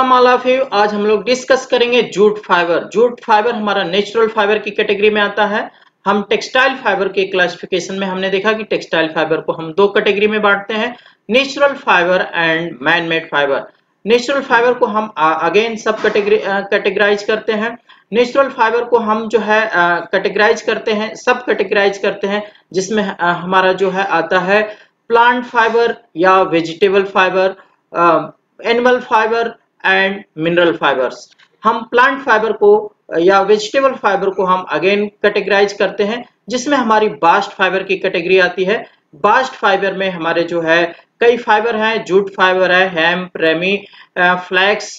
Welcome all of you. आज हम लोग डिस्कस करेंगे जूट फाइबर। जूट फाइबर हमारा नेचुरल फाइबर की कैटेगरी में आता है। हम टेक्सटाइल फाइबर के क्लासिफिकेशन में हमने देखा कि टेक्सटाइल फाइबर को हम दो कैटेगरी में बांटते हैं, natural fibre and man made fibre. Natural fibre को हम अगेन सब कैटेगराइज करते हैं। नेचुरल फाइबर को हम जो है कैटेगराइज करते हैं, सब कैटेगराइज करते हैं, जिसमें हमारा जो है आता है प्लांट फाइबर या vegetable fibre, animal fibre and mineral fibres. हम प्लांट फाइबर को या वेजिटेबल फाइबर को हम अगेन कैटेगराइज करते हैं, जिसमें हमारी बास्ट फाइबर की कैटेगरी आती है। बास्ट फाइबर में हमारे जो है कई फाइबर हैं, जूट फाइबर है, हेम्प, रेमी, फ्लैक्स,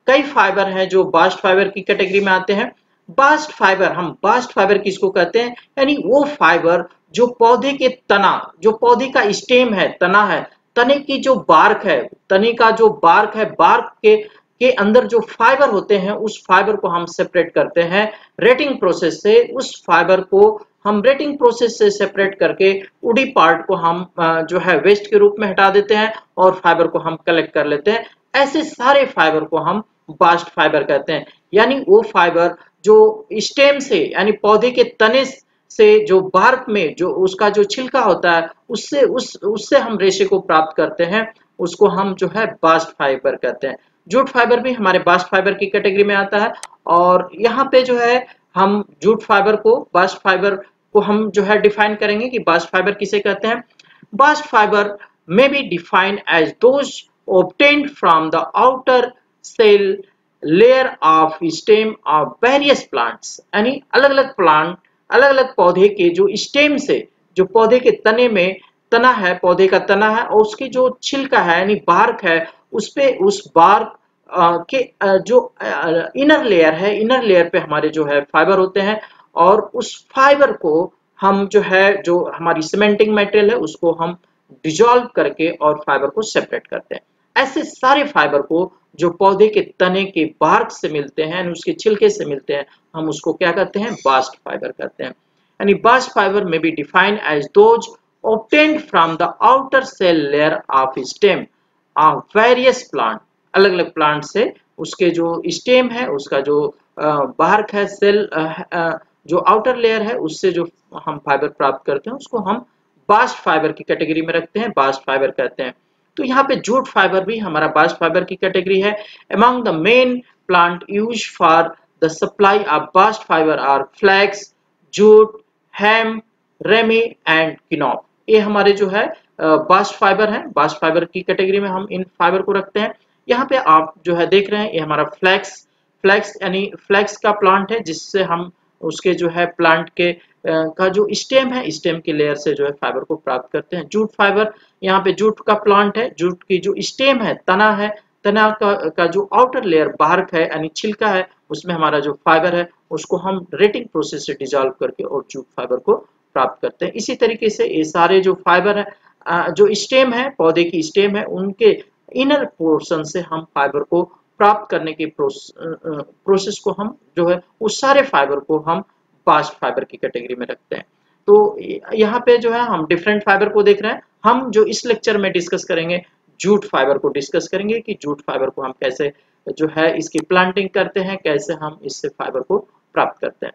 कई फाइबर हैं जो बास्ट फाइबर की कैटेगरी में आते हैं। बास्ट फाइबर, हम बास्ट फाइबर किसको कहते हैं, यानी वो फाइबर जो पौधे के तना, जो पौधे का स्टेम है, तना है, तने की जो बार्क है, तने का जो बार्क है, बार्क के अंदर जो फाइबर होते हैं, उस फाइबर को हम सेपरेट करते हैं रेटिंग प्रोसेस से। उस फाइबर को हम रेटिंग प्रोसेस से सेपरेट करके उडी पार्ट को हम जो है वेस्ट के रूप में हटा देते हैं और फाइबर को हम कलेक्ट कर लेते हैं। ऐसे सारे फाइबर को हम बास्ट फाइबर कहते हैं। यानी वो फाइबर जो स्टेम से, यानी पौधे के तने से जो बार्क में जो उसका जो छिलका होता है, उससे हम रेशे को प्राप्त करते हैं, उसको हम जो है बास्ट फाइबर कहते हैं। जूट फाइबर भी हमारे बास्ट फाइबर की कैटेगरी में आता है। और यहाँ पे जो है हम जूट फाइबर को, बास्ट फाइबर को हम जो है डिफाइन करेंगे कि बास्ट फाइबर किसे कहते हैं। Bast fibre may be defined as those obtained from the outer cell layer of stem of various plants। यानी अलग अलग प्लांट, अलग अलग पौधे के जो स्टेम से, जो पौधे के तने में तना है, पौधे का तना है, और उसकी जो छिलका है यानी बार्क है, उस पे, उस बार्क के जो इनर लेयर है, इनर लेयर पे हमारे जो है फाइबर होते हैं। और उस फाइबर को हम जो है, जो हमारी सीमेंटिंग मटेरियल है, उसको हम डिजॉल्व करके और फाइबर को सेपरेट करते हैं। ऐसे सारे फाइबर को जो पौधे के तने के बार्क से मिलते हैं, उसके छिलके से मिलते हैं, हम उसको क्या कहते हैं, बास्ट फाइबर कहते हैं। यानी बास्ट फाइबर में be defined as those obtained from the outer cell layer of stem of various plant। अलग अलग प्लांट से उसके जो स्टेम है, उसका जो बार्क है, सेल जो आउटर लेयर है, उससे जो हम फाइबर प्राप्त करते हैं, उसको हम बास्ट फाइबर की कैटेगरी में रखते हैं, बास्ट फाइबर कहते हैं। तो यहाँ पे जूट फाइबर भी हमारा बास्ट फाइबर की कैटेगरी है। Among the main plant use for the supply of bast fibre are flax, jute, hemp, ramie and kenaf. ये हमारे जो है बास्ट फाइबर है। बास्ट फाइबर की कैटेगरी में हम इन फाइबर को रखते हैं। यहाँ पे आप जो है देख रहे हैं, ये हमारा फ्लैक्स यानी फ्लैक्स का प्लांट है, जिससे हम उसके जो है प्लांट के का जो स्टेम है, स्टेम के लेयर से जो है फाइबर को प्राप्त करते हैं। जूट फाइबर, यहाँ पे जूट का प्लांट है, जूट की जो स्टेम है, तना है, तना का जो आउटर लेयर बार्क है यानी छिलका है, उसमें हमारा जो फाइबर है, उसको हम रेटिंग प्रोसेस से डिजॉल्व करके और जूट फाइबर को प्राप्त करते हैं। इसी तरीके से ये सारे जो फाइबर है, जो स्टेम है, पौधे की स्टेम है, उनके इनर पोर्शन से हम फाइबर को प्राप्त करने की प्रोसेस को हम जो है उस सारे फाइबर को हम बास्ट फाइबर की कैटेगरी में रखते हैं। तो यहाँ पे जो है हम डिफरेंट फाइबर को देख रहे हैं। हम जो इस लेक्चर में डिस्कस करेंगे, जूट फाइबर को डिस्कस करेंगे कि जूट फाइबर को हम कैसे जो है इसकी प्लांटिंग करते हैं, कैसे हम इससे फाइबर को प्राप्त करते हैं।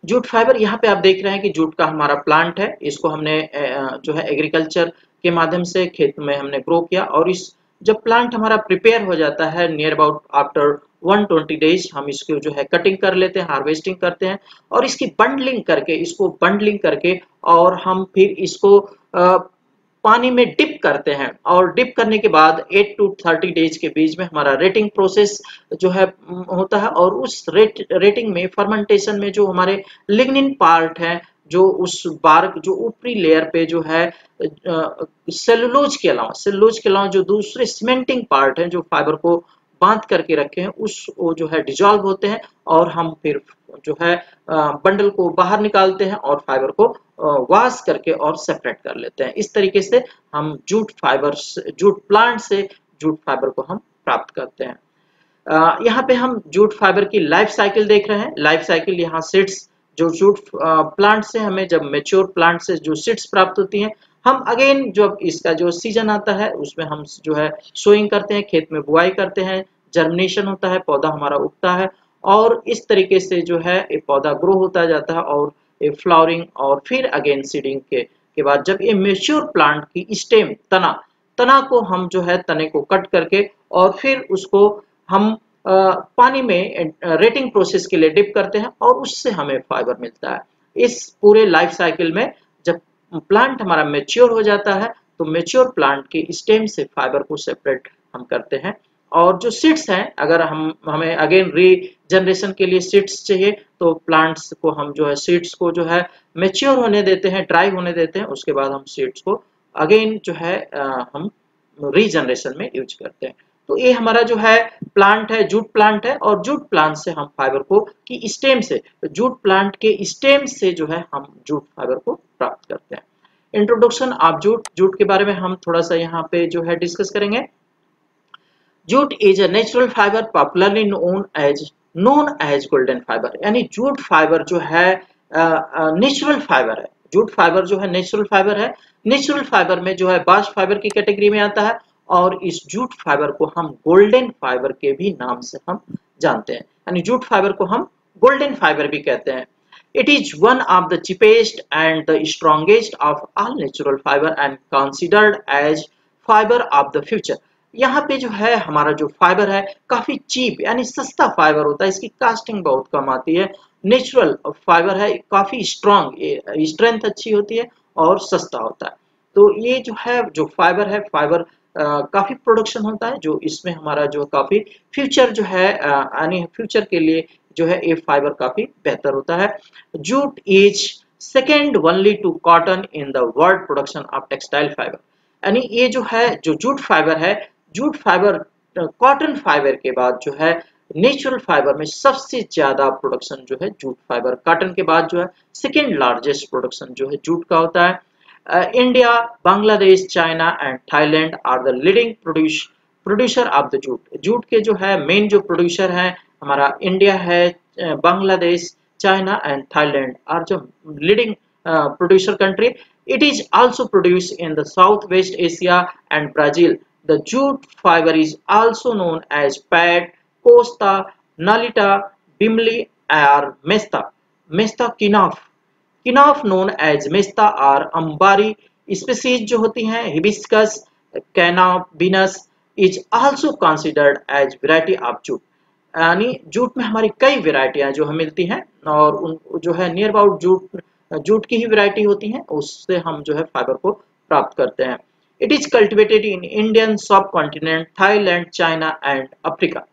जूट फाइबर, यहाँ पे आप देख रहे हैं कि जूट का हमारा प्लांट है, इसको हमने जो है एग्रीकल्चर के माध्यम से खेत में हमने ग्रो किया। और इस जब प्लांट हमारा प्रिपेयर हो जाता है, नियर अबाउट आफ्टर 120 डेज, हम इसको जो है कटिंग कर लेते हैं, हार्वेस्टिंग करते हैं, और इसकी बंडलिंग करके और हम फिर इसको पानी में डिप करते हैं। और डिप करने के बाद 8 to 30 डेज के बीच में हमारा रेटिंग प्रोसेस जो है होता है। और उस रेटिंग में, फर्मेंटेशन में, जो हमारे लिग्निन पार्ट है, जो उस बार्क, जो ऊपरी लेयर पे जो है सेलुलोज के अलावा जो दूसरे सीमेंटिंग पार्ट हैं, जो फाइबर को बांध करके रखे हैं, वो जो है डिजॉल्व होते हैं, और हम फिर जो है बंडल को बाहर निकालते हैं और फाइबर को वॉश करके और सेपरेट कर लेते हैं। इस तरीके से हम जूट प्लांट से जूट फाइबर को हम प्राप्त करते हैं। यहाँ पे हम जूट फाइबर की लाइफ साइकिल देख रहे हैं। लाइफ साइकिल, यहाँ सीड्स, जो जूट प्लांट से हमें जब मेच्योर प्लांट से जो सीड्स प्राप्त होती हैं, हम अगेन जब इसका जो सीजन आता है, उसमें हम जो है सोइंग करते हैं, खेत में बुआई करते हैं। जर्मिनेशन होता है, पौधा हमारा उगता है और इस तरीके से जो है ये पौधा ग्रो होता जाता है और ये फ्लावरिंग और फिर अगेन सीडिंग के बाद जब ये मेच्योर प्लांट की स्टेम तना को हम जो है तने को कट करके और फिर उसको हम पानी में रेटिंग प्रोसेस के लिए डिप करते हैं और उससे हमें फाइबर मिलता है। इस पूरे लाइफ साइकिल में जब प्लांट हमारा मेच्योर हो जाता है तो मेच्योर प्लांट के स्टेम से फाइबर को सेपरेट हम करते हैं और जो सीड्स हैं अगर हमें अगेन रीजनरेशन के लिए सीड्स चाहिए तो प्लांट्स को हम जो है सीड्स को जो है मेच्योर होने देते हैं, ड्राई होने देते हैं, उसके बाद हम सीड्स को अगेन जो है हम रीजनरेशन में यूज करते हैं। तो ये हमारा जो है प्लांट है जूट प्लांट है और जूट प्लांट से हम फाइबर को की स्टेम से जूट प्लांट के स्टेम से जो है हम जूट फाइबर को प्राप्त करते हैं। इंट्रोडक्शन ऑफ जूट के बारे में हम थोड़ा सा यहाँ पे जो है डिस्कस करेंगे। Jute is a natural fibre popularly known as golden fibre, यानी जूट फाइबर जो है नेचुरल फाइबर है। जूट फाइबर जो है नेचुरल फाइबर है। नेचुरल फाइबर में जो है बास्ट फाइबर की कैटेगरी में आता है और इस जूट फाइबर को हम गोल्डन फाइबर के भी नाम से हम जानते हैं, यानी जूट फाइबर को हम गोल्डन फाइबर भी कहते हैं। It is one of the cheapest and the strongest of all natural fiber and considered as fiber of the future। यहाँ पे जो है हमारा जो फाइबर है काफी चीप यानी सस्ता फाइबर होता है, इसकी कास्टिंग बहुत कम आती है, नेचुरल फाइबर है, काफी स्ट्रॉन्ग, स्ट्रेंथ अच्छी होती है और सस्ता होता है। तो ये जो है जो फाइबर है फाइबर काफी प्रोडक्शन होता है जो इसमें हमारा जो काफी फ्यूचर जो है यानी फ्यूचर के लिए जो है ये फाइबर काफी बेहतर होता है। Jute is second only to cotton in the world production of textile fibre, यानी ये जो है जो जूट फाइबर है, जूट फाइबर कॉटन फाइबर के बाद जो है नेचुरल फाइबर में सबसे ज्यादा प्रोडक्शन जो है जूट फाइबर, कॉटन के बाद जो है सेकेंड लार्जेस्ट प्रोडक्शन जो है जूट का होता है। India, Bangladesh, China and Thailand are the leading producer of the jute. Jute के जो है मेन जो प्रोड्यूसर है हमारा इंडिया है, Bangladesh, China and Thailand are जो leading producer country. It is also produced in the Southwest Asia and Brazil. The jute fiber is also known as pad, costa, nalita, bimli, or mesta. Mesta kinaf known as mesta or ambari species जो होती हैं hibiscus, cannabinus is also considered as variety of jute। यानी jute में हमारी कई वेराइटियां जो हमें मिलती हैं और उन जो है नियर अबाउट जूट की ही वैरायटी होती हैं, उससे हम जो है फाइबर को प्राप्त करते हैं। It is cultivated in Indian sub continent, Thailand, China and Africa.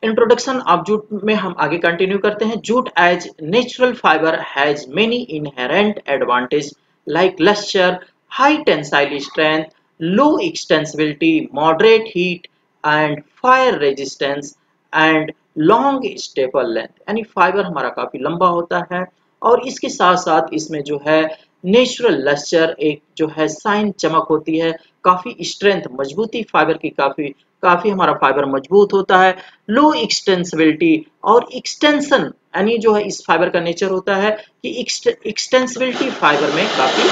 Introduction of jute में हम आगे कंटिन्यू करते हैं। Jute as natural fibre has many inherent advantage like lustre, high tensile strength, low extensibility, moderate heat and fire resistance and long staple length, यानी fibre हमारा काफी लंबा होता है और इसके साथ साथ इसमें जो है नेचुरल लस्चर, एक जो है साइन चमक होती है, काफी स्ट्रेंथ मजबूती फाइबर की काफी हमारा फाइबर मजबूत होता है। लो एक्सटेंसिबिलिटी और एक्सटेंशन, यानी जो है इस फाइबर का नेचर होता है कि एक्सटेंसिबिलिटी फाइबर में काफी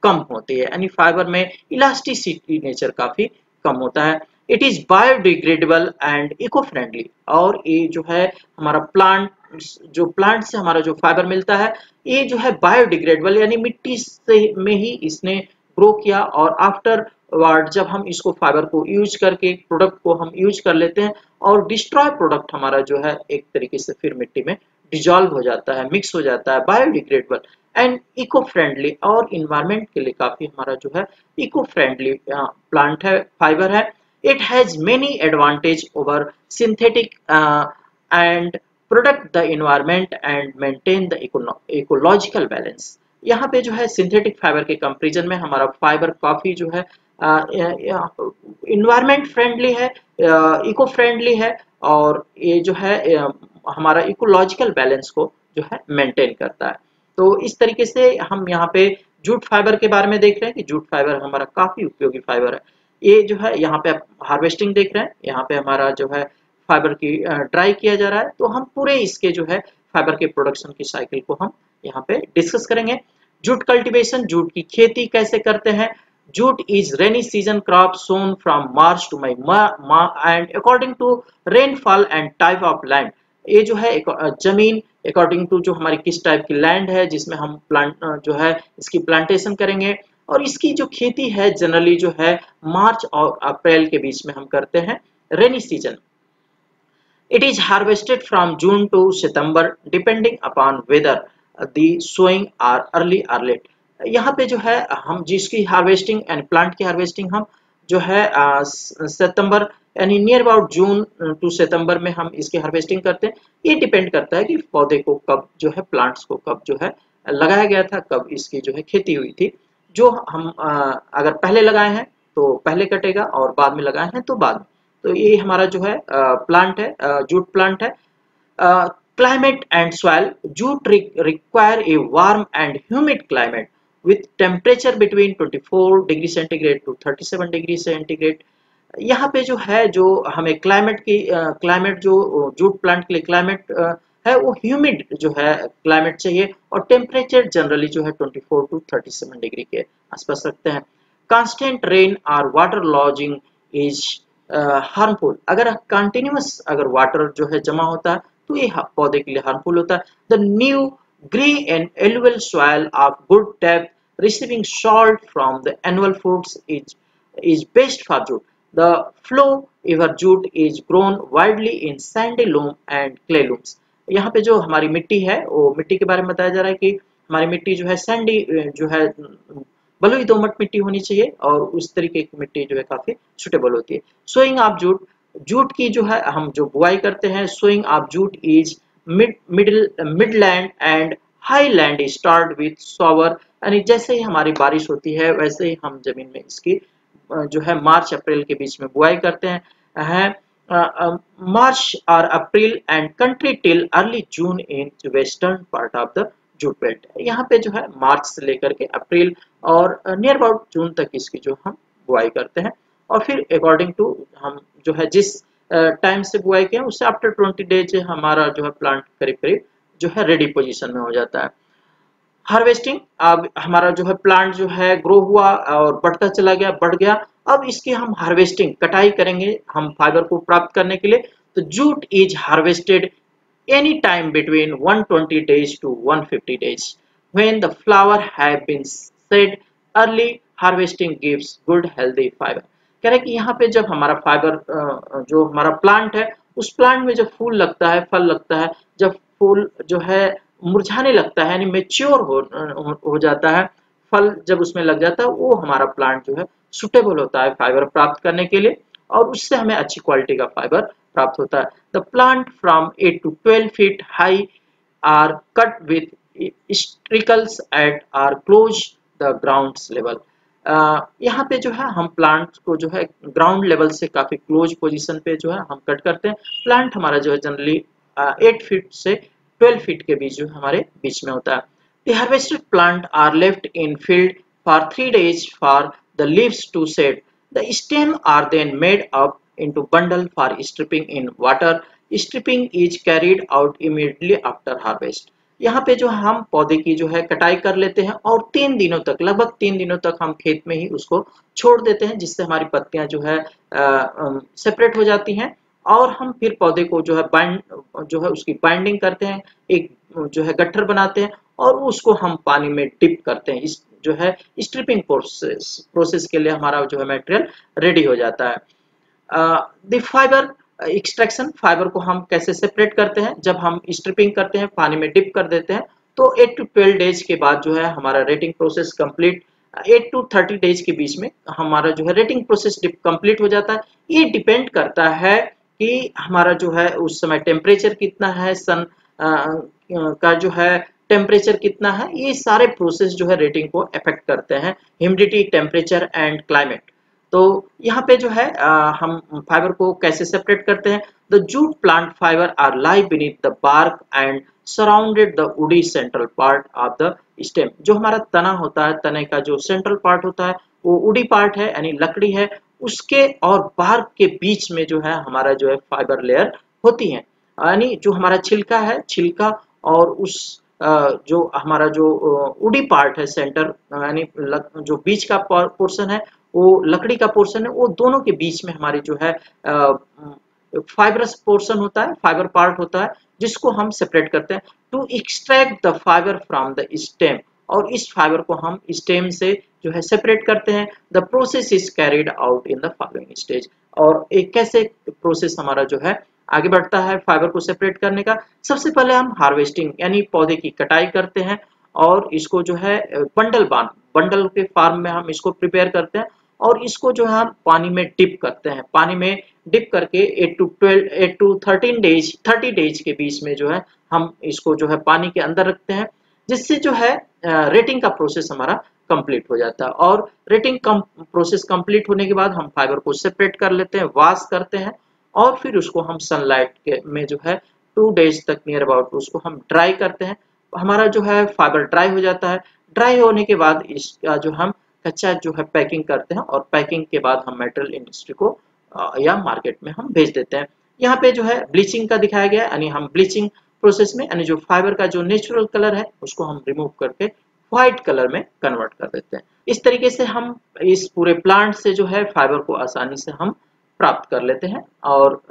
कम होती है, यानी फाइबर में इलास्टिसिटी नेचर काफी कम होता है। It is biodegradable and eco friendly, और ये जो है हमारा प्लांट से हमारा जो फाइबर मिलता है ये जो है बायोडिग्रेडेबल, यानी मिट्टी से में ही इसने ग्रो किया और आफ्टर वार्ड जब हम इसको फाइबर को यूज करके प्रोडक्ट को हम यूज कर लेते हैं और डिस्ट्रॉय प्रोडक्ट हमारा जो है एक तरीके से फिर मिट्टी में डिजॉल्व हो जाता है, मिक्स हो जाता है। बायोडिग्रेडेबल एंड इको फ्रेंडली, और इन्वायरमेंट के लिए काफी हमारा जो है इको फ्रेंडली प्लांट है, फाइबर है। It has many advantage over synthetic and protect the environment and maintain the ecological balance। यहाँ पे जो है सिंथेटिक फाइबर के कंपैरिजन में हमारा फाइबर काफी जो है इन्वायरमेंट फ्रेंडली है, इको फ्रेंडली है और ये जो है हमारा इकोलॉजिकल बैलेंस को जो है मेंटेन करता है। तो इस तरीके से हम यहाँ पे जूट फाइबर के बारे में देख रहे हैं कि जूट फाइबर हमारा काफी उपयोगी फाइबर है। ये जो है यहाँ पे आप हार्वेस्टिंग देख रहे हैं, यहाँ पे हमारा जो है फाइबर की ड्राई किया जा रहा है, तो हम पूरे इसके जो है फाइबर के प्रोडक्शन की साइकिल को हम यहाँ पे डिस्कस करेंगे। जूट कल्टीवेशन, जूट की खेती कैसे करते हैं, Jute is rainy season crop sown from March to May and according to rainfall and type of land. ये जो है जमीन अकॉर्डिंग टू जो हमारी किस टाइप की लैंड है जिसमें हम प्लांट जो है इसकी प्लांटेशन करेंगे, और इसकी जो खेती है जनरली जो है मार्च और अप्रैल के बीच में हम करते हैं, rainy season. It is harvested from June to September depending upon whether the sowing are early or late। यहाँ पे जो है हम जिसकी हार्वेस्टिंग यानी प्लांट की हार्वेस्टिंग हम जो है सितंबर यानी नियर अबाउट जून टू सितंबर में हम इसकी हार्वेस्टिंग करते हैं। ये डिपेंड करता है कि पौधे को कब जो है प्लांट्स को कब जो है लगाया गया था, कब इसकी जो है खेती हुई थी। जो हम अगर पहले लगाए हैं तो पहले कटेगा और बाद में लगाए हैं तो बाद में। तो ये हमारा जो है प्लांट है, जूट प्लांट है। Climate and soil, jute require a warm and humid climate with temperature between 24 degree centigrade to 37 degree centigrade. यहाँ पे जो है जो हमें क्लाइमेट जो जूट प्लांट के लिए क्लाइमेट है वो ह्यूमिड जो है क्लाइमेट चाहिए, और टेम्परेचर जनरली जो है 24 to 37 डिग्री के आसपास रखते हैं। कांस्टेंट रेन और वाटर लॉजिंग इज हार्मफुल, अगर कंटिन्यूअस अगर वाटर जो है जमा होता है तो ये पौधे के लिए हार्मफुल होता है। The new green and alluvial soil of good depth receiving salt from the annual fruits is best for jute. The flow ever jute is grown widely in sandy loam and clay looms। यहाँ पे जो हमारी मिट्टी है वो मिट्टी के बारे में बताया जा रहा है कि हमारी मिट्टी जो है सैंडी जो है बलुई दोमट मिट्टी होनी चाहिए, और उस तरीके की मिट्टी जो है काफी सुटेबल होती है। सोइंग ऑफ जूट, जूट की जो है हम जो बुआई करते हैं, sowing of jute is midland and highland start with shower, यानी जैसे ही हमारी बारिश होती है वैसे ही हम जमीन में इसकी जो है मार्च अप्रैल के बीच में बुआई करते हैं। मार्च और April and country till early June in western part of the jute belt. यहाँ पे जो है मार्च से लेकर के अप्रैल और नियर अबाउट जून तक इसकी जो हम बुआई करते हैं, और फिर अकॉर्डिंग टू हम जो है जिस टाइम से बुआई किया उससे आफ्टर 20 डेज हमारा जो है प्लांट करीब करीब जो है रेडी पोजीशन में हो जाता है। हार्वेस्टिंग, अब हमारा जो है प्लांट जो है ग्रो हुआ और बढ़ता चला गया, बढ़ गया, अब इसकी हम हार्वेस्टिंग कटाई करेंगे हम फाइबर को प्राप्त करने के लिए। तो jute is harvested any time between 120 days to 150 days when the flower have been shed। early harvesting gives good healthy fiber। कह रहे हैं कि यहाँ पे जब हमारा फाइबर जो हमारा प्लांट है उस प्लांट में जब फूल लगता है, फल लगता है, जब फूल जो है मुरझाने लगता है यानी मेच्योर हो जाता है, फल जब उसमें लग जाता है, वो हमारा प्लांट जो है सुटेबल होता है फाइबर प्राप्त करने के लिए, और उससे हमें अच्छी क्वालिटी का फाइबर प्राप्त होता है। The plant from 8 to 12 feet high are cut with sickles at or close the ground level. यहाँ पे जो है हम प्लांट को जो है ग्राउंड लेवल से काफी क्लोज पोजीशन पे जो है हम कट करते हैं। प्लांट हमारा जो है जनरली 8 फीट से 12 फीट के बीच जो हमारे बीच में होता है। The harvested plant are left in field for 3 days for the leaves to set. The stem are then made up into bundle for stripping in water। stripping is carried out immediately after harvest। यहाँ पे जो हम पौधे की जो है कटाई कर लेते हैं और 3 दिनों तक, लगभग 3 दिनों तक हम खेत में ही उसको छोड़ देते हैं, जिससे हमारी पत्तियां जो है सेपरेट हो जाती हैं, और हम फिर पौधे को जो है उसकी बाइंडिंग करते हैं, एक जो है गट्ठर बनाते हैं और उसको हम पानी में डिप करते हैं। इस जो है स्ट्रिपिंग प्रोसेस के लिए हमारा जो है मटेरियल रेडी हो जाता है। द फाइबर एक्सट्रैक्शन, फाइबर को हम कैसे सेपरेट करते हैं, जब हम स्ट्रिपिंग करते हैं, पानी में डिप कर देते हैं, तो 8 to 12 days के बाद जो है हमारा rating process complete, 8 to 30 days के बीच में हमारा जो है रेटिंग प्रोसेस कंप्लीट हो जाता है। ये डिपेंड करता है कि हमारा जो है उस समय टेम्परेचर कितना है, सन का जो है टेम्परेचर कितना है, ये सारे प्रोसेस जो है रेटिंग को अफेक्ट करते हैं, ह्यूमिडिटी, टेम्परेचर एंड क्लाइमेट। तो यहाँ पे जो है हम फाइबर को कैसे सेपरेट करते हैं। The jute plant fibre are lie beneath the bark and surrounded the woody central part of the stem. जो हमारा तना होता है, तने का जो सेंट्रल पार्ट होता है वो वुडी पार्ट है यानी लकड़ी है, उसके और बार्क के बीच में जो है हमारा जो है फाइबर लेयर होती है, यानी जो हमारा छिलका है, छिलका और उस जो हमारा जो उडी पार्ट है सेंटर, यानी जो बीच का पोर्शन है, वो लकड़ी का पोर्शन है, वो दोनों के बीच में हमारी जो है फाइबरस पोर्शन होता है, फाइबर पार्ट होता है, जिसको हम सेपरेट करते हैं to extract the fibre from the stem. और इस फाइबर को हम स्टेम से जो है सेपरेट करते हैं। The process is carried out in the following stage. और एक कैसे प्रोसेस हमारा जो है आगे बढ़ता है फाइबर को सेपरेट करने का। सबसे पहले हम हार्वेस्टिंग यानी पौधे की कटाई करते हैं और इसको जो है बंडल के फॉर्म में हम इसको प्रिपेयर करते हैं और इसको जो है हम पानी में डिप करते हैं। पानी में डिप करके 8 to 30 डेज के बीच में जो है हम इसको जो है पानी के अंदर रखते हैं, जिससे जो है रेटिंग का प्रोसेस हमारा कंप्लीट हो जाता है। और रेटिंग प्रोसेस कंप्लीट होने के बाद हम फाइबर को सेपरेट कर लेते हैं, वॉश करते हैं और फिर उसको हम सनलाइट में जो है 2 डेज तक नियर अबाउट उसको हम ड्राई करते हैं। हमारा जो है फाइबर ड्राई हो जाता है। ड्राई होने के बाद इसका जो हम कच्चा जो है पैकिंग करते हैं और पैकिंग के बाद हम मेटल इंडस्ट्री को या मार्केट में हम भेज देते हैं। यहाँ पे जो है ब्लीचिंग का दिखाया गया है, यानी हम ब्लीचिंग प्रोसेस में यानी जो फाइबर का जो नेचुरल कलर है उसको हम रिमूव करके व्हाइट कलर में कन्वर्ट कर देते हैं। इस तरीके से हम इस पूरे प्लांट से जो है फाइबर को आसानी से हम प्राप्त कर लेते हैं और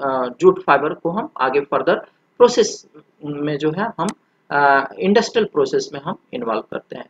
जूट फाइबर को हम आगे फर्दर प्रोसेस में जो है हम इंडस्ट्रियल प्रोसेस में हम इन्वॉल्व करते हैं।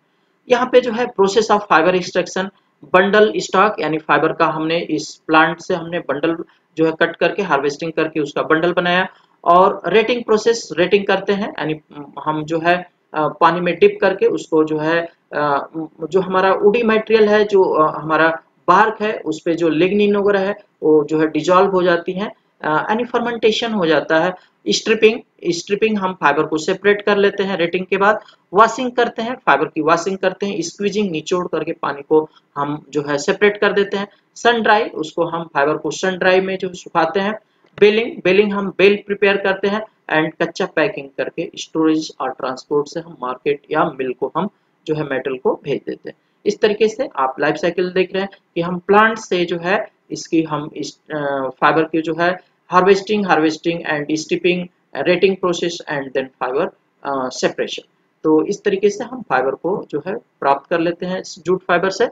यहाँ पे जो है process of fibre extraction, bundle stock यानी फाइबर का हमने इस प्लांट से हमने बंडल जो है कट करके हार्वेस्टिंग करके उसका बंडल बनाया। और रेटिंग प्रोसेस, रेटिंग करते हैं यानी हम जो है पानी में डिप करके उसको जो है जो हमारा वुडी मटेरियल है, जो हमारा बार्क है, उस पे जो लिग्निन वगैरह है वो जो है डिजॉल्व हो जाती है, यानी फर्मेंटेशन हो जाता है। स्ट्रिपिंग हम फाइबर को सेपरेट कर लेते हैं। रेटिंग के बाद वॉशिंग करते हैं, फाइबर की वॉशिंग करते हैं, स्क्वीजिंग निचोड़ करके पानी को हम जो है सेपरेट कर देते हैं। सन ड्राई, उसको हम फाइबर को सन ड्राई में जो सुखाते हैं। बेलिंग हम बेल प्रिपेयर करते हैं एंड कच्चा पैकिंग करके स्टोरेज और ट्रांसपोर्ट से हम मार्केट या मिल को हम जो है मेटल को भेज देते हैं। इस तरीके से आप लाइफ साइकिल देख रहे हैं कि हम प्लांट से जो है इसकी हम इस फाइबर की जो है harvesting and steeping, retting process and then fibre separation. तो इस तरीके से हम फाइबर को जो है प्राप्त कर लेते हैं जूट फाइबर से।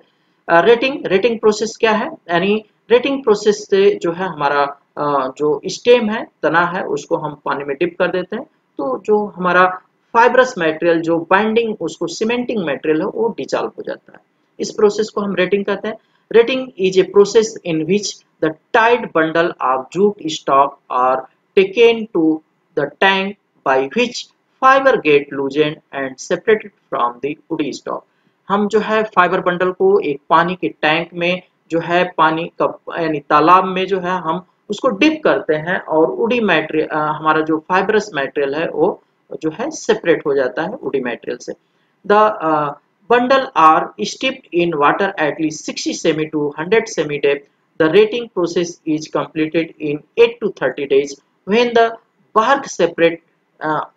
रेटिंग प्रोसेस क्या है, यानी रेटिंग प्रोसेस से जो है हमारा जो स्टेम है, तना है, उसको हम पानी में डिप कर देते हैं तो जो हमारा फाइब्रस मटेरियल जो बाइंडिंग उसको सीमेंटिंग मटेरियल है वो डिसॉल्व हो जाता है। इस प्रोसेस को हम रेटिंग कहते हैं। Retting is a process in which the tied bundle of jute stalk are taken to the tank by which fibre get loosened and separated from the woody stalk. हम जो है फाइबर बंडल को एक पानी के tank में जो है पानी का यानी तालाब में जो है हम उसको डिप करते हैं और वुडी मटेरियल हमारा जो फाइबरस मटेरियल है वो जो है सेपरेट हो जाता है वुडी मटेरियल से। The bundle are steeped in water at least 60 semi to 100 semi depth. The rating process is completed in 8 to 30 days when the bark separate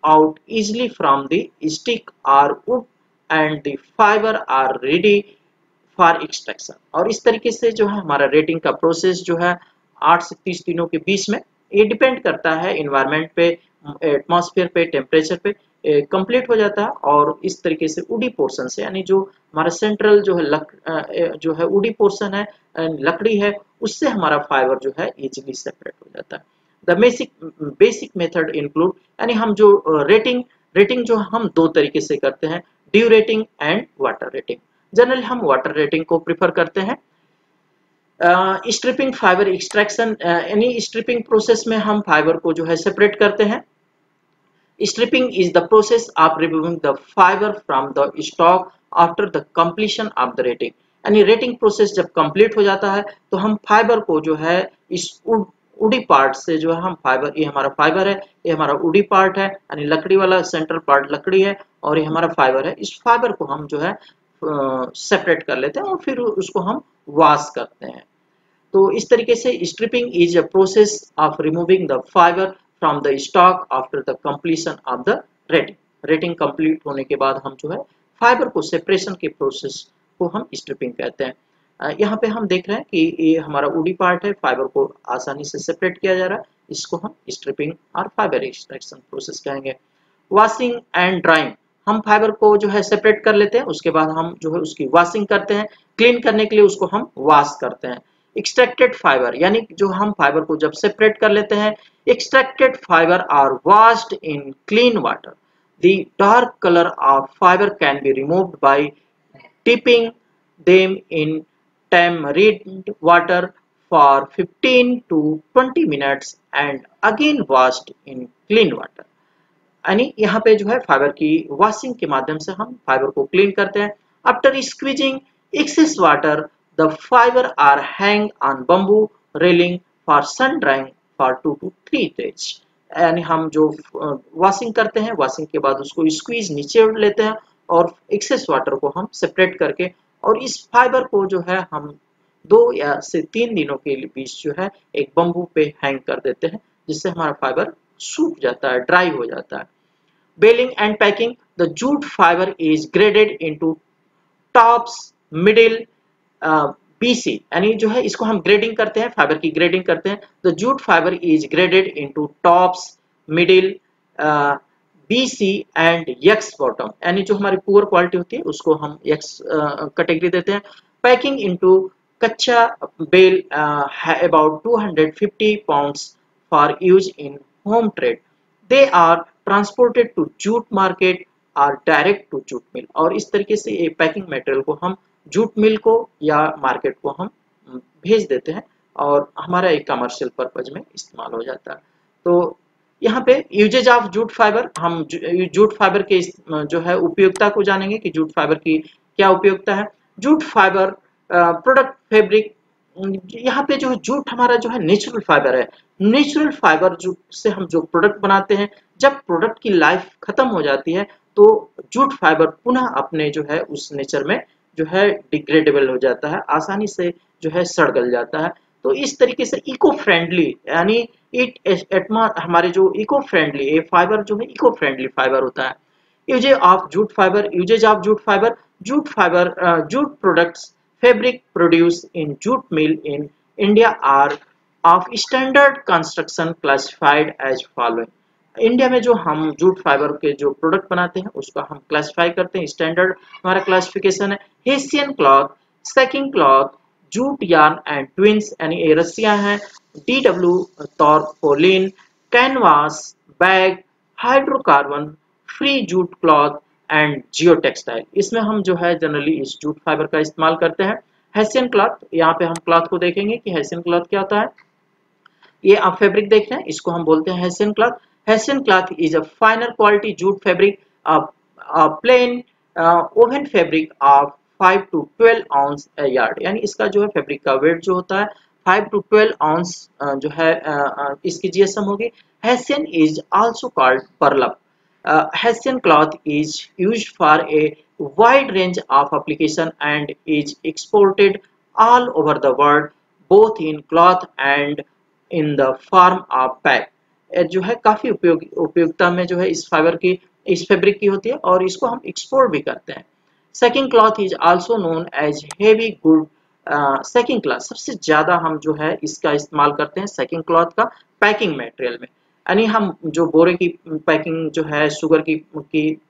out easily from the stick or wood and the fiber are ready for extraction। और इस तरीके से जो है हमारा rating का process जो है 8 से 30 दिनों के बीच में, ये डिपेंड करता है इन्वायरमेंट पे, एटमॉस्फेयर पे, टेम्परेचर पे, कंप्लीट हो जाता है। और इस तरीके से वुडी पोर्शन से यानी जो हमारा सेंट्रल जो है जो है वुडी पोर्शन है, लकड़ी है, उससे हमारा फाइबर जो है इजीली सेपरेट हो जाता है। द बेसिक मेथड इंक्लूड, यानी हम जो रेटिंग जो हम दो तरीके से करते हैं, due rating and water rating. Generally हम वाटर रेटिंग को प्रिफर करते हैं। स्ट्रिपिंग फाइबर एक्सट्रैक्शन, यानी स्ट्रिपिंग प्रोसेस में हम फाइबर को जो है सेपरेट करते हैं। Stripping is the process of removing the fiber from the stalk after the completion of the rating। यानी रेटिंग प्रोसेस जब कंप्लीट हो जाता है तो हम फाइबर को जो है इस वुडी पार्ट से जो है हम फाइबर, ये हमारा फाइबर है, ये हमारा वुडी पार्ट है, यानी लकड़ी वाला सेंट्रल पार्ट लकड़ी है और ये हमारा फाइबर है। इस फाइबर को हम जो है सेपरेट कर लेते हैं और फिर उसको हम वॉश करते हैं। तो इस तरीके से stripping is a process of removing the fibre from the stock after the completion of the rating। Retting complete होने के बाद हम जो है फाइबर को सेपरेशन के प्रोसेस को हम स्ट्रिपिंग कहते हैं। यहाँ पे हम देख रहे हैं कि ये हमारा वुडी पार्ट है, फाइबर को आसानी से सेपरेट किया जा रहा है, इसको हम स्ट्रिपिंग और फाइबर एक्सट्रैक्शन प्रोसेस कहेंगे। वॉशिंग एंड ड्राइंग, हम फाइबर को जो है सेपरेट कर लेते हैं, उसके बाद हम जो है उसकी वॉशिंग करते हैं, क्लीन करने के लिए उसको हम वॉश करते हैं। एक्सट्रैक्टेड फाइबर यानी जो हम फाइबर को जब सेपरेट कर लेते हैं, extracted fibre are washed in clean water. The dark colour of fibre can be removed by dipping them in tamarind water for 15 to 20 minutes and again washed in clean water। यानी यहाँ पे जो है fibre की washing के माध्यम से हम फाइबर को क्लीन करते हैं। After squeezing excess water the fibre are hang on bamboo railing for sun drying for 2 to 3 days। यानी हम जो वॉशिंग करते हैं, वॉशिंग के बाद उसको स्क्वीज नीचे लेते हैं और एक्सेस वाटर को हम सेपरेट करके और इस फाइबर को जो है हम 2 या से 3 दिनों के बीच जो है एक बम्बू पे हैंग कर देते हैं, जिससे हमारा फाइबर सूख जाता है, ड्राई हो जाता है। Baling and packing the jute fibre is graded into tops, middle, BC. यानी जो है इसको हम ग्रेडिंग करते हैं, फाइबर की ग्रेडिंग करते हैं। The jute fibre is graded into tops, middle, BC and x bottom. यानी जो हमारी पुअर क्वालिटी होती है उसको हम एक्स कैटेगरी देते हैं। पैकिंग इनटू कच्चा bale about 250 pounds for use in home trade. They are transported to jute market or direct to jute mill. और इस तरीके से ये पैकिंग मटेरियल को हम जूट मिल को या मार्केट को हम भेज देते हैं और हमारा एक कमर्शियल पर्पज में इस्तेमाल हो जाता है। तो यहाँ पे यूजेज ऑफ जूट फाइबर, हम जूट फाइबर के जो है उपयोगिता को जानेंगे कि जूट फाइबर की क्या उपयोगिता है। जूट फाइबर प्रोडक्ट फैब्रिक, यहाँ पे जो है जूट हमारा जो है नेचुरल फाइबर है। नेचुरल फाइबर जूट से हम जो प्रोडक्ट बनाते हैं, जब प्रोडक्ट की लाइफ खत्म हो जाती है तो जूट फाइबर पुनः अपने जो है उस नेचर में जो है डिग्रेडेबल हो जाता है, आसानी से जो है सड़ गल जाता है। तो इस तरीके से इको फ्रेंडली यानी हमारे जो इको फ्रेंडली ये फाइबर जो है इको फ्रेंडली फाइबर होता है। Uses of jute fibre, uses of jute fibre, jute fibre jute products fabric produce in jute mill in India are of standard construction classified as following. India में जो हम jute fibre के जो product बनाते हैं उसका हम क्लासिफाई करते हैं। स्टैंडर्ड हमारा क्लासिफिकेशन है hessian cloth, sacking cloth, jute yarn and twins यानी ये रस्सियां हैं, DW tarpaulin, canvas, bag, hydrocarbon, free jute cloth and Jio textile. इसमें हम जो है जनरली इस जूट फाइबर का इस्तेमाल करते हैं। हेसियन क्लॉथ, यहाँ पे हम क्लॉथ को देखेंगे कि हेसियन क्लॉथ क्या होता है। ये आप फैब्रिक देख रहे हैं, इसको हम बोलते हैं hessian cloth. Hessian cloth is a finer quality jute fabric, plain woven fabric of 5 to 12 ounce yard. यानी इसका जो है फैब्रिक का वेट जो होता है 5 to 12 आउंस जो है इसकी जीएसएम होगी। Hessian is also called burlap. Hessian cloth is used for a wide range of application and is exported all over the world, both in cloth and in the form of bag। जो है काफी उपयोगिता में जो है इस fibre की, इस फैब्रिक की होती है और इसको हम एक्सपोर्ट भी करते हैं। Sacking cloth is also known as heavy good. Sacking cloth सबसे ज्यादा हम जो है इसका इस्तेमाल करते हैं सेकिंग क्लॉथ का पैकिंग मटेरियल में। यानी हम जो बोरे की पैकिंग जो है शुगर की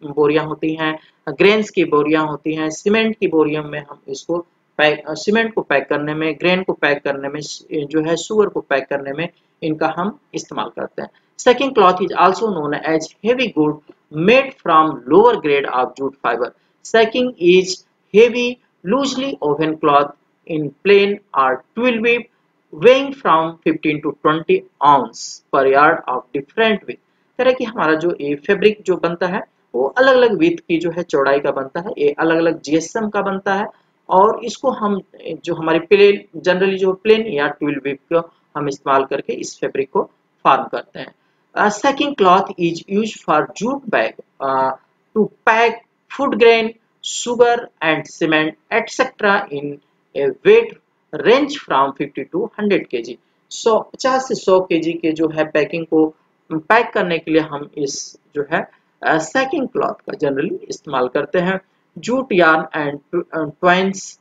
बोरियां होती हैं, ग्रेन्स की बोरियां होती हैं, सीमेंट की बोरियों में हम इसको सीमेंट को पैक करने में, ग्रेन को पैक करने में, जो है शुगर को पैक करने में इनका हम इस्तेमाल करते हैं। Sacking cloth is also known as heavy good made from lower grade of jute fibre. Sacking is heavy, loosely woven cloth in plain or twill weave, weighing from 15 to 20 ounce per yard of different width। तरह की हमारा जो ये fabric जो बनता है वो अलग अलग विथ की जो है चौड़ाई का बनता है, ये अलग अलग जीएसएम का बनता है और इसको हम जो हमारी प्लेन जनरली जो प्लेन या ट्विल वीव को हम इस्तेमाल करके इस फैब्रिक को फॉर्म करते हैं। Sacking cloth is used for jute bag to pack food grain, sugar and cement etc. in a weight range from 50 to 100 kg। 50 से 100 kg के जो है पैकिंग को पैक करने के लिए हम इस जो है सैकिंग क्लॉथ का जनरली इस्तेमाल करते हैं। Jute yarn and ट्वाइंस,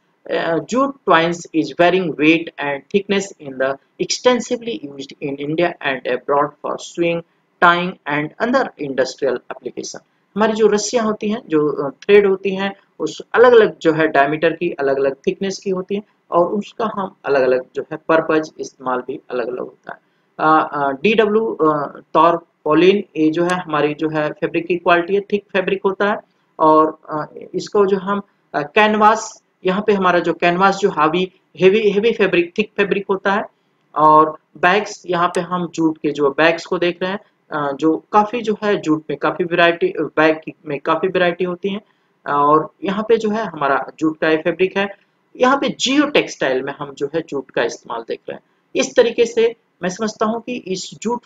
jute twines is varying weight and thickness in the extensively used in India and abroad for sewing, tying and other industrial application। हमारी जो रस्सियां होती हैं, जो थ्रेड होती हैं, उस अलग अलग जो है डायमीटर की, अलग अलग थिकनेस की होती है, और उसका हम अलग अलग जो है पर्पज इस्तेमाल भी अलग अलग होता है। DW टॉरपोलिन, ये जो है हमारी जो है फैब्रिक की क्वालिटी है, थिक फैब्रिक होता है। और इसको जो हम कैनवास, यहाँ पे हमारा जो कैनवास जो हेवी फैब्रिक, थिक फैब्रिक होता है। और बैग्स, यहाँ पे हम जूट के जो बैग्स को देख रहे हैं, जो काफी जो है जूट में काफी वैरायटी, बैग में काफी वैरायटी होती है। और यहाँ पे जो है हमारा जूट का ये फैब्रिक है। यहाँ पे जियो टेक्सटाइल में हम जो है जूट का इस्तेमाल देख रहे हैं। इस तरीके से मैं समझता हूँ कि इस जूट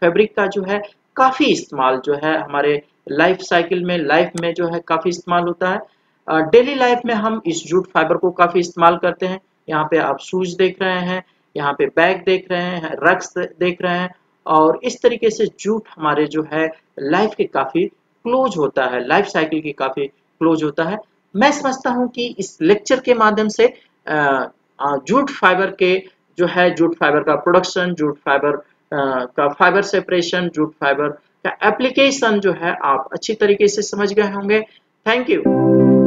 फैब्रिक का जो है काफी इस्तेमाल जो है हमारे लाइफ साइकिल में, लाइफ में जो है काफी इस्तेमाल होता है। डेली लाइफ में हम इस जूट फाइबर को काफी इस्तेमाल करते हैं। यहाँ पे आप शूज देख रहे हैं, यहाँ पे बैग देख रहे हैं, रग्स देख रहे हैं। और इस तरीके से जूट हमारे जो है लाइफ के काफी क्लोज होता है, लाइफ साइकिल की काफी क्लोज होता है। मैं समझता हूँ कि इस लेक्चर के माध्यम से जूट फाइबर के जो है, जूट फाइबर का प्रोडक्शन, जूट फाइबर का फाइबर सेपरेशन, जूट फाइबर का एप्लीकेशन जो है आप अच्छी तरीके से समझ गए होंगे। Thank you.